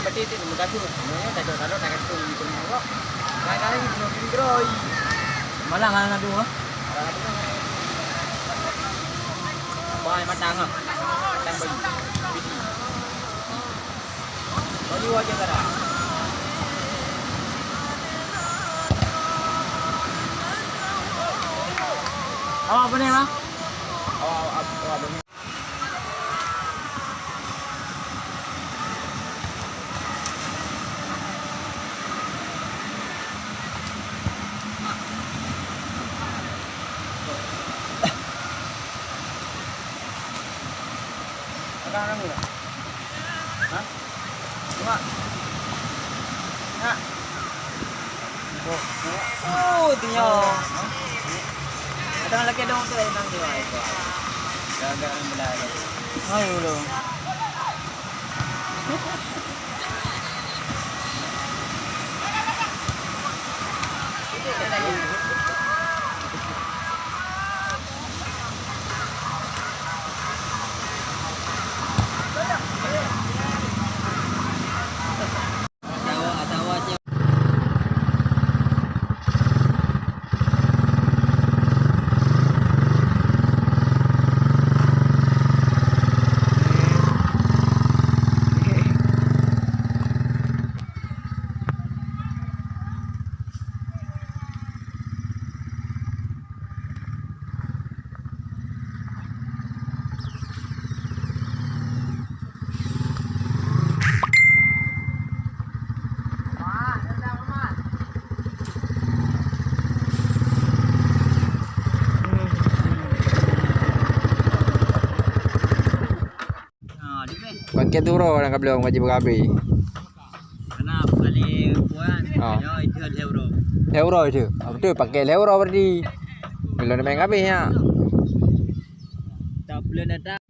berarti itu mengkasut. Sebenarnya tak ada tak kasut gitu mulu. Kadang-kadang itu pinggiroi. Malah nggak ngadu ah. Bahay matang ah. Matang bagi. Bagi wajah gara. Apa nih lah? Awak Ada orang ni? Hah? Cuma. Nak. Oh, tinggal. Ada orang lelaki dong tu nang dia. Jaga belah. Ayo lo. Pakai turo nak belum gaji berabi. Kenapa kali puan? Ah. Yo itu euro. Euro itu. Betul pakai euro berarti. Bila nak main habisnya. Tak boleh datang.